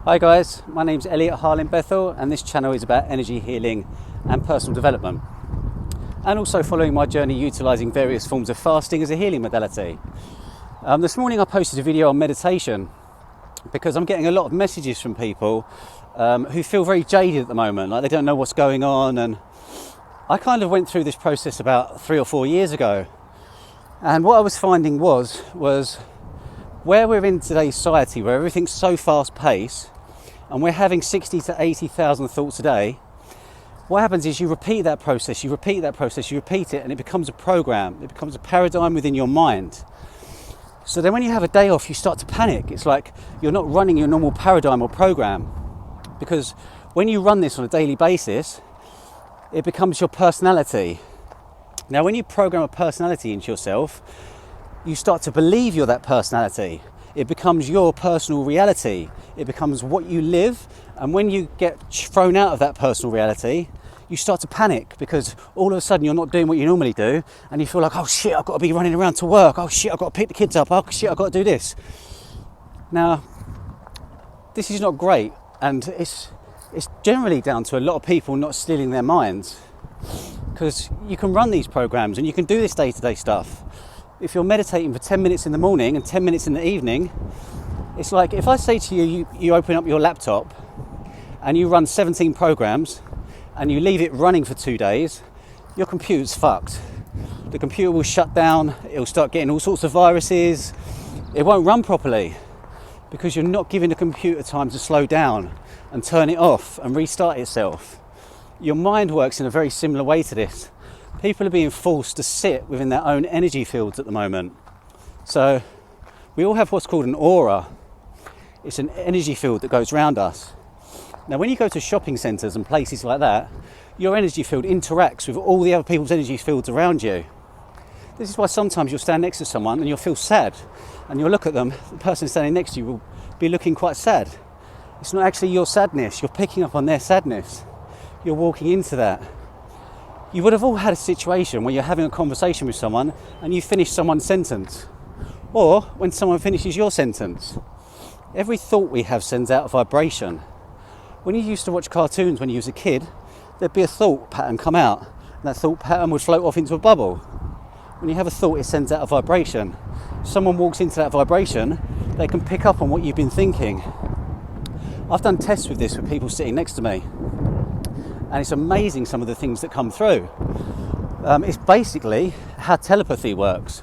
Hi guys, my name's Elliot Harlin Bethel and this channel is about energy healing and personal development, and also following my journey utilising various forms of fasting as a healing modality. This morning I posted a video on meditation because I'm getting a lot of messages from people who feel very jaded at the moment, like they don't know what's going on. And I kind of went through this process about 3 or 4 years ago, and what I was finding was where we're in today's society, where everything's so fast paced and we're having 60 to 80,000 thoughts a day, what happens is you repeat that process, you repeat it, and it becomes a program, it becomes a paradigm within your mind. So then when you have a day off, you start to panic. It's like you're not running your normal paradigm or program, because when you run this on a daily basis, it becomes your personality. Now, when you program a personality into yourself, you start to believe you're that personality. It becomes your personal reality. It becomes what you live. And when you get thrown out of that personal reality, you start to panic because all of a sudden you're not doing what you normally do, and you feel like, oh shit, I've got to be running around to work. Oh shit, I've got to pick the kids up. Oh shit, I've got to do this. Now, this is not great, and it's generally down to a lot of people not stealing their minds, because you can run these programs and you can do this day-to-day stuff. If you're meditating for 10 minutes in the morning and 10 minutes in the evening, it's like if I say to you, you open up your laptop and you run 17 programs and you leave it running for 2 days, your computer's fucked. The computer will shut down, it'll start getting all sorts of viruses, it won't run properly because you're not giving the computer time to slow down and turn it off and restart itself. Your mind works in a very similar way to this. People are being forced to sit within their own energy fields at the moment. So we all have what's called an aura. It's an energy field that goes around us. Now, when you go to shopping centres and places like that, your energy field interacts with all the other people's energy fields around you. This is why sometimes you'll stand next to someone and you'll feel sad, and you'll look at them, the person standing next to you will be looking quite sad. It's not actually your sadness, you're picking up on their sadness. You're walking into that. You would have all had a situation where you're having a conversation with someone and you finish someone's sentence, or when someone finishes your sentence. Every thought we have sends out a vibration. When you used to watch cartoons when you was a kid, there'd be a thought pattern come out, and that thought pattern would float off into a bubble. When you have a thought, it sends out a vibration. If someone walks into that vibration, they can pick up on what you've been thinking. I've done tests with this with people sitting next to me, and it's amazing some of the things that come through. It's basically how telepathy works.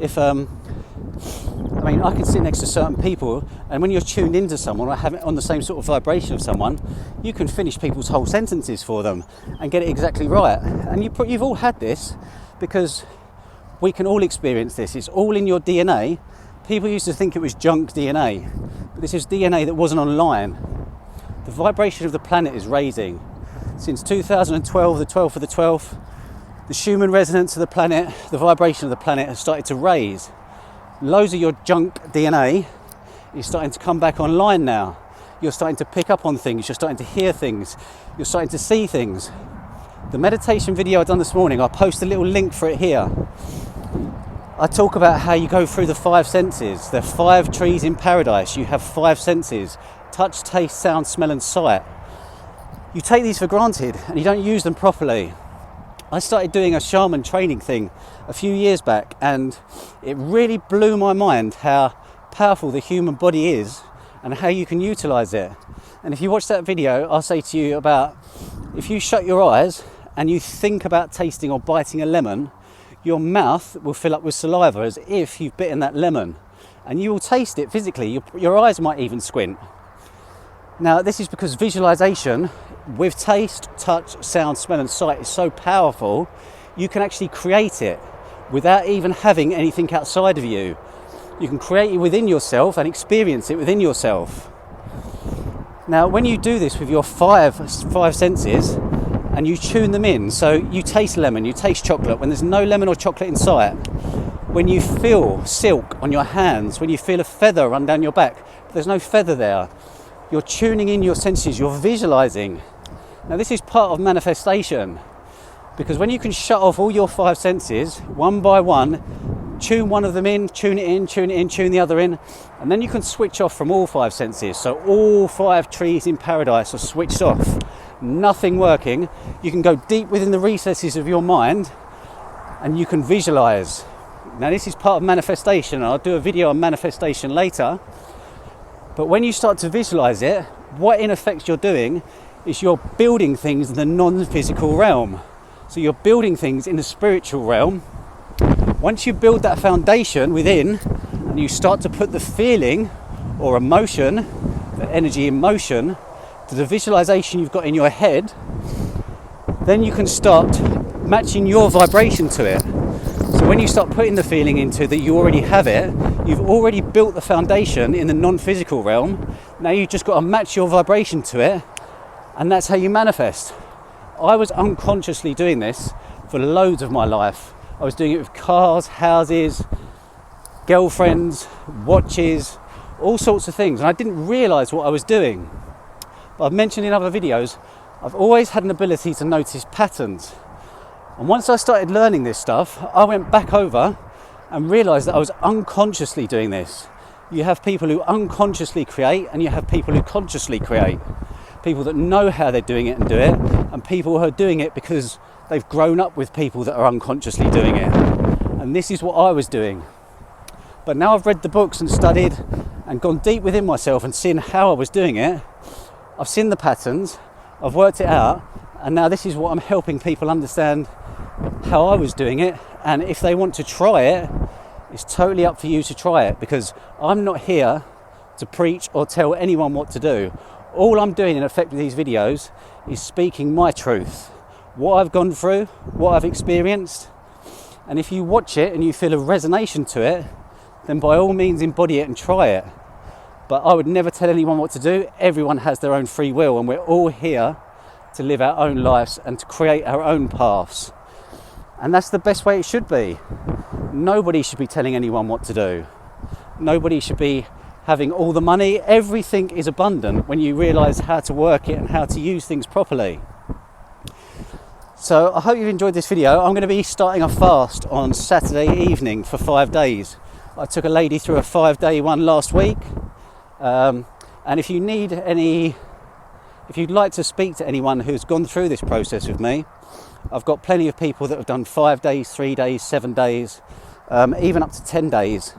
I can sit next to certain people, and when you're tuned into someone or have it on the same sort of vibration of someone, you can finish people's whole sentences for them and get it exactly right. And you've all had this, because we can all experience this. It's all in your DNA. People used to think it was junk DNA, but this is DNA that wasn't online. The vibration of the planet is raising. Since 2012, the 12th of the 12th, the Schumann resonance of the planet, the vibration of the planet has started to raise. Loads of your junk DNA is starting to come back online now. You're starting to pick up on things, you're starting to hear things, you're starting to see things. The meditation video I've done this morning, I'll post a little link for it here. I talk about how you go through the 5 senses. There are 5 trees in paradise. You have 5 senses: touch, taste, sound, smell and sight. You take these for granted and you don't use them properly. I started doing a shaman training thing a few years back, and it really blew my mind how powerful the human body is and how you can utilize it. And if you watch that video, I'll say to you about, if you shut your eyes and you think about tasting or biting a lemon, your mouth will fill up with saliva as if you've bitten that lemon, and you will taste it physically. Your eyes might even squint. Now, this is because visualization with taste, touch, sound, smell and sight is so powerful, you can actually create it without even having anything outside of you. You can create it within yourself and experience it within yourself. Now, when you do this with your five senses and you tune them in, so you taste lemon, you taste chocolate when there's no lemon or chocolate in sight, when you feel silk on your hands, when you feel a feather run down your back, but there's no feather there, you're tuning in your senses, you're visualizing. Now, this is part of manifestation, because when you can shut off all your 5 senses one by one, tune one of them in, tune it in, tune it in, tune the other in, and then you can switch off from all 5 senses. So all 5 trees in paradise are switched off, nothing working. You can go deep within the recesses of your mind and you can visualize. Now this is part of manifestation, and I'll do a video on manifestation later. But when you start to visualize it, what in effect you're doing is you're building things in the non-physical realm. So you're building things in the spiritual realm. Once you build that foundation within and you start to put the feeling or emotion, the energy in motion, to the visualization you've got in your head, then you can start matching your vibration to it. So when you start putting the feeling into that you already have it, you've already built the foundation in the non-physical realm. Now you've just got to match your vibration to it, and that's how you manifest. I was unconsciously doing this for loads of my life. I was doing it with cars, houses, girlfriends, watches, all sorts of things, and I didn't realise what I was doing. But I've mentioned in other videos, I've always had an ability to notice patterns. And once I started learning this stuff, I went back over and realised that I was unconsciously doing this. You have people who unconsciously create, and you have people who consciously create. People that know how they're doing it and do it, and people who are doing it because they've grown up with people that are unconsciously doing it. And this is what I was doing. But now I've read the books and studied and gone deep within myself and seen how I was doing it. I've seen the patterns, I've worked it out, and now this is what I'm helping people understand how I was doing it. And if they want to try it, it's totally up for you to try it, because I'm not here to preach or tell anyone what to do. All I'm doing in effect with these videos is speaking my truth, what I've gone through, what I've experienced. And if you watch it and you feel a resonation to it, then by all means embody it and try it. But I would never tell anyone what to do. Everyone has their own free will, and we're all here to live our own lives and to create our own paths. And that's the best way it should be. Nobody should be telling anyone what to do. Nobody should be having all the money. Everything is abundant when you realise how to work it and how to use things properly. So I hope you've enjoyed this video. I'm going to be starting a fast on Saturday evening for 5 days. I took a lady through a 5-day one last week. And if you need if you'd like to speak to anyone who's gone through this process with me, I've got plenty of people that have done 5 days, 3 days, 7 days, even up to 10 days.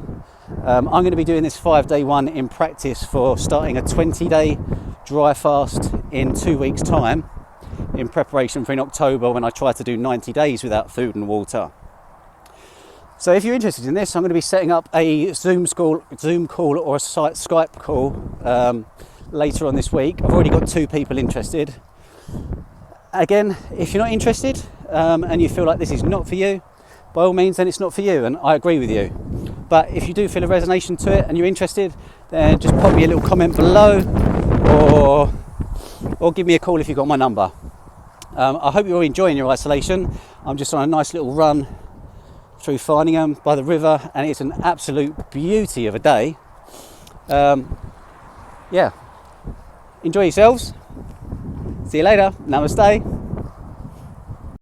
I'm going to be doing this 5-day one in practice for starting a 20-day dry fast in 2 weeks' time, in preparation for in October when I try to do 90 days without food and water. So if you're interested in this, I'm going to be setting up a Zoom call or a Skype call later on this week. I've already got 2 people interested. Again, if you're not interested and you feel like this is not for you, by all means then it's not for you, and I agree with you. But if you do feel a resonation to it and you're interested, then just pop me a little comment below, or give me a call if you've got my number. I hope you're enjoying your isolation. I'm just on a nice little run through Farningham by the river, and it's an absolute beauty of a day. Yeah, enjoy yourselves. See you later. Namaste.